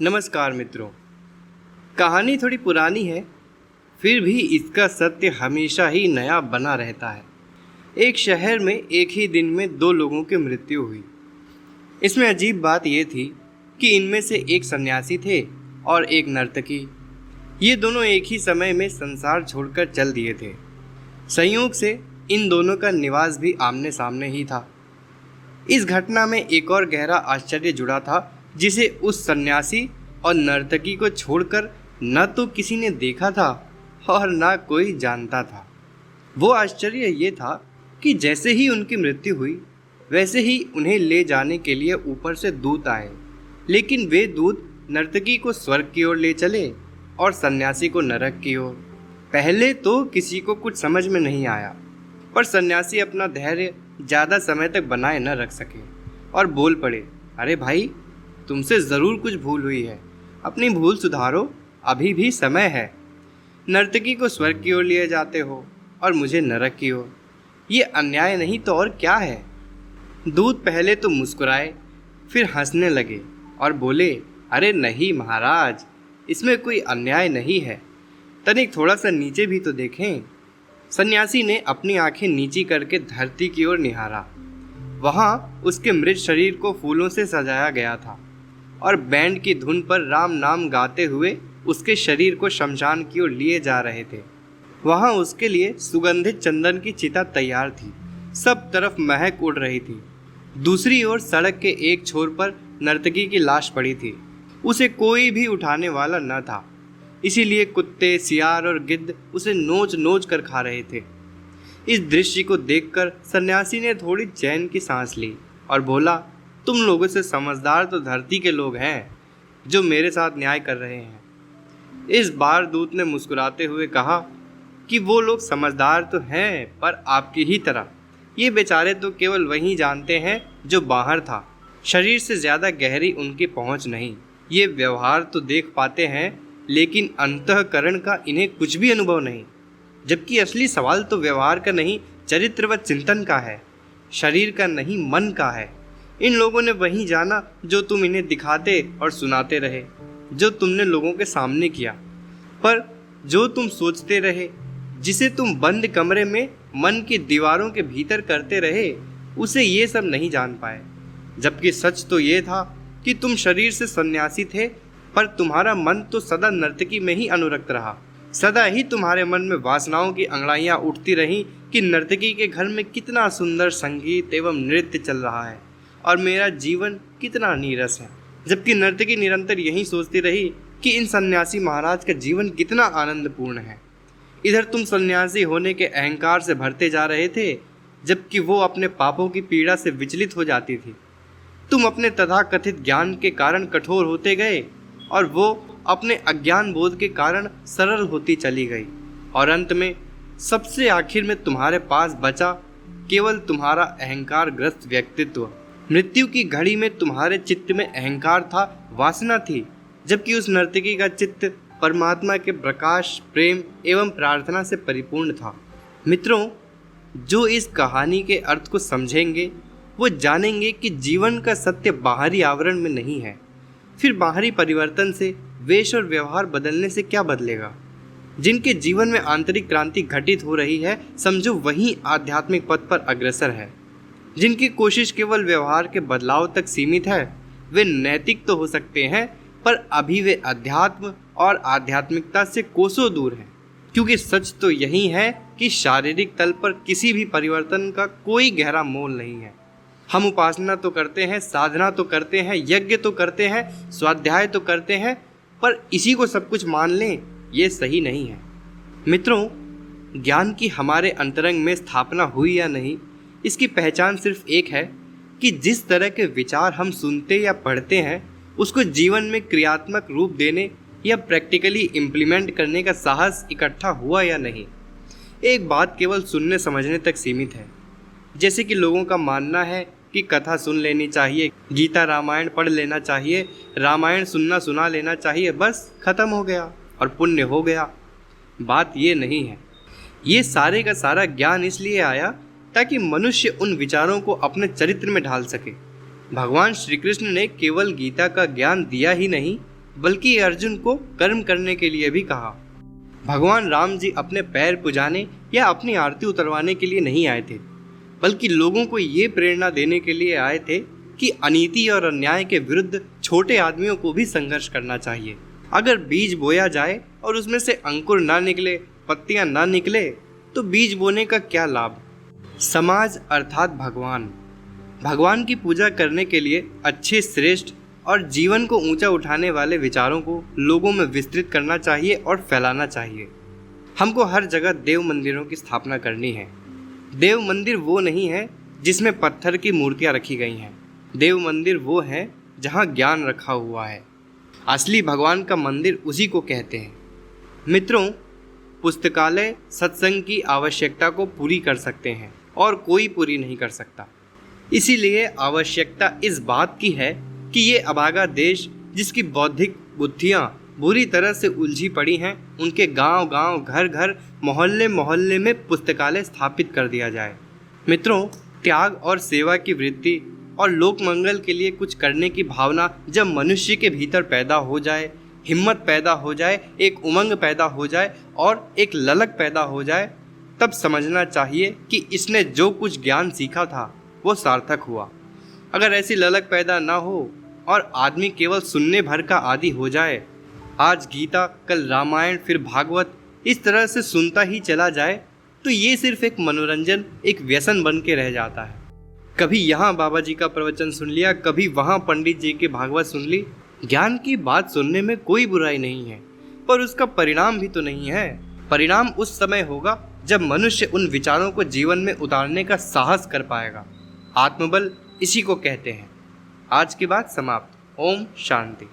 नमस्कार मित्रों। कहानी थोड़ी पुरानी है, फिर भी इसका सत्य हमेशा ही नया बना रहता है। एक शहर में एक ही दिन में दो लोगों की मृत्यु हुई। इसमें अजीब बात यह थी कि इनमें से एक सन्यासी थे और एक नर्तकी। ये दोनों एक ही समय में संसार छोड़कर चल दिए थे। संयोग से इन दोनों का निवास भी आमने सामने ही था। इस घटना में एक और गहरा आश्चर्य जुड़ा था, जिसे उस सन्यासी और नर्तकी को छोड़कर न तो किसी ने देखा था और न कोई जानता था। वो आश्चर्य ये था कि जैसे ही उनकी मृत्यु हुई, वैसे ही उन्हें ले जाने के लिए ऊपर से दूत आए, लेकिन वे दूत नर्तकी को स्वर्ग की ओर ले चले और सन्यासी को नरक की ओर। पहले तो किसी को कुछ समझ में नहीं आया, पर सन्यासी अपना धैर्य ज़्यादा समय तक बनाए न रख सके और बोल पड़े, अरे भाई, तुमसे ज़रूर कुछ भूल हुई है, अपनी भूल सुधारो, अभी भी समय है। नर्तकी को स्वर्ग की ओर लिए जाते हो और मुझे नरक की ओर। ये अन्याय नहीं तो और क्या है। दूत पहले तो मुस्कुराए, फिर हंसने लगे और बोले, अरे नहीं महाराज, इसमें कोई अन्याय नहीं है, तनिक थोड़ा सा नीचे भी तो देखें। सन्यासी ने अपनी आंखें नीची करके धरती की ओर निहारा। वहाँ उसके मृत शरीर को फूलों से सजाया गया था और बैंड की धुन पर राम नाम गाते हुए उसके शरीर को शमशान की ओर लिए जा रहे थे। वहाँ उसके लिए सुगंधित चंदन की चिता तैयार थी। सब तरफ महक उड़ रही थी। दूसरी ओर सड़क के एक छोर पर नर्तकी की लाश पड़ी थी। उसे कोई भी उठाने वाला न था, इसीलिए कुत्ते, सियार और गिद्ध उसे नोच नोच कर खा रहे थे। इस दृश्य को देखकर सन्यासी ने थोड़ी चैन की सांस ली और बोला, तुम लोगों से समझदार तो धरती के लोग हैं जो मेरे साथ न्याय कर रहे हैं। इस बार दूत ने मुस्कुराते हुए कहा कि वो लोग समझदार तो हैं, पर आपकी ही तरह। ये बेचारे तो केवल वही जानते हैं जो बाहर था, शरीर से ज़्यादा गहरी उनकी पहुंच नहीं। ये व्यवहार तो देख पाते हैं, लेकिन अंतःकरण का इन्हें कुछ भी अनुभव नहीं। जबकि असली सवाल तो व्यवहार का नहीं, चरित्र व चिंतन का है, शरीर का नहीं, मन का है। इन लोगों ने वही जाना जो तुम इन्हें दिखाते और सुनाते रहे, जो तुमने लोगों के सामने किया, पर जो तुम सोचते रहे, जिसे तुम बंद कमरे में मन की दीवारों के भीतर करते रहे, उसे ये सब नहीं जान पाए। जबकि सच तो ये था कि तुम शरीर से सन्यासी थे, पर तुम्हारा मन तो सदा नर्तकी में ही अनुरक्त रहा। सदा ही तुम्हारे मन में वासनाओं की अंगड़ाइयाँ उठती रहीं कि नर्तकी के घर में कितना सुंदर संगीत एवं नृत्य चल रहा है और मेरा जीवन कितना नीरस है। जबकि नर्तकी निरंतर यही सोचती रही कि इन सन्यासी महाराज का जीवन कितना आनंदपूर्ण है। इधर तुम सन्यासी होने के अहंकार से भरते जा रहे थे, जबकि वो अपने पापों की पीड़ा से विचलित हो जाती थी। तुम अपने तथाकथित ज्ञान के कारण कठोर होते गए और वो अपने अज्ञान बोध के कारण सरल होती चली गई, और अंत में सबसे आखिर में तुम्हारे पास बचा केवल तुम्हारा अहंकार ग्रस्त व्यक्तित्व। मृत्यु की घड़ी में तुम्हारे चित्त में अहंकार था, वासना थी, जबकि उस नर्तकी का चित्त परमात्मा के प्रकाश, प्रेम एवं प्रार्थना से परिपूर्ण था। मित्रों, जो इस कहानी के अर्थ को समझेंगे वो जानेंगे कि जीवन का सत्य बाहरी आवरण में नहीं है। फिर बाहरी परिवर्तन से, वेश और व्यवहार बदलने से क्या बदलेगा। जिनके जीवन में आंतरिक क्रांति घटित हो रही है, समझो वही आध्यात्मिक पथ पर अग्रसर है। जिनकी कोशिश केवल व्यवहार के बदलाव तक सीमित है, वे नैतिक तो हो सकते हैं, पर अभी वे अध्यात्म और आध्यात्मिकता से कोसों दूर हैं। क्योंकि सच तो यही है कि शारीरिक तल पर किसी भी परिवर्तन का कोई गहरा मोल नहीं है। हम उपासना तो करते हैं, साधना तो करते हैं, यज्ञ तो करते हैं, स्वाध्याय तो करते हैं, पर इसी को सब कुछ मान लें, ये सही नहीं है। मित्रों, ज्ञान की हमारे अंतरंग में स्थापना हुई या नहीं, इसकी पहचान सिर्फ एक है कि जिस तरह के विचार हम सुनते या पढ़ते हैं, उसको जीवन में क्रियात्मक रूप देने या प्रैक्टिकली इम्प्लीमेंट करने का साहस इकट्ठा हुआ या नहीं। एक बात केवल सुनने समझने तक सीमित है। जैसे कि लोगों का मानना है कि कथा सुन लेनी चाहिए, गीता रामायण पढ़ लेना चाहिए, रामायण सुनना सुना लेना चाहिए, बस खत्म हो गया और पुण्य हो गया। बात ये नहीं है। ये सारे का सारा ज्ञान इसलिए आया ताकि मनुष्य उन विचारों को अपने चरित्र में ढाल सके। भगवान श्री कृष्ण ने केवल गीता का ज्ञान दिया ही नहीं, बल्कि अर्जुन को कर्म करने के लिए भी कहा। भगवान राम जी अपने पैर पुजाने या अपनी आरती उतरवाने के लिए नहीं आए थे, बल्कि लोगों को ये प्रेरणा देने के लिए आए थे कि अनीति और अन्याय के विरुद्ध छोटे आदमियों को भी संघर्ष करना चाहिए। अगर बीज बोया जाए और उसमें से अंकुर ना निकले, पत्तियां ना निकले, तो बीज बोने का क्या लाभ। समाज अर्थात भगवान की पूजा करने के लिए अच्छे, श्रेष्ठ और जीवन को ऊंचा उठाने वाले विचारों को लोगों में विस्तृत करना चाहिए और फैलाना चाहिए। हमको हर जगह देव मंदिरों की स्थापना करनी है। देव मंदिर वो नहीं है जिसमें पत्थर की मूर्तियां रखी गई हैं। देव मंदिर वो है जहां ज्ञान रखा हुआ है। असली भगवान का मंदिर उसी को कहते हैं। मित्रों, पुस्तकालय सत्संग की आवश्यकता को पूरी कर सकते हैं और कोई पूरी नहीं कर सकता। इसीलिए आवश्यकता इस बात की है कि ये अभागा देश, जिसकी बौद्धिक बुद्धियां बुरी तरह से उलझी पड़ी हैं, उनके गांव-गांव, घर-घर, मोहल्ले-मोहल्ले में पुस्तकालय स्थापित कर दिया जाए। मित्रों, त्याग और सेवा की वृत्ति और लोक मंगल के लिए कुछ करने की भावना जब मनुष्य के भीतर पैदा हो जाए, हिम्मत पैदा हो जाए, एक उमंग पैदा हो जाए और एक ललक पैदा हो जाए, तब समझना चाहिए कि इसने जो कुछ ज्ञान सीखा था वो सार्थक हुआ। अगर ऐसी ललक पैदा ना हो और आदमी केवल सुनने भर का आदी हो जाए, आज गीता, कल रामायण, फिर भागवत, इस तरह से सुनता ही चला जाए, तो ये सिर्फ एक मनोरंजन, एक व्यसन बन के रह जाता है। कभी यहाँ बाबा जी का प्रवचन सुन लिया, कभी वहाँ पंडित जी की भागवत सुन ली। ज्ञान की बात सुनने में कोई बुराई नहीं है, पर उसका परिणाम भी तो नहीं है। परिणाम उस समय होगा जब मनुष्य उन विचारों को जीवन में उतारने का साहस कर पाएगा। आत्मबल इसी को कहते हैं। आज की बात समाप्त। ओम शांति।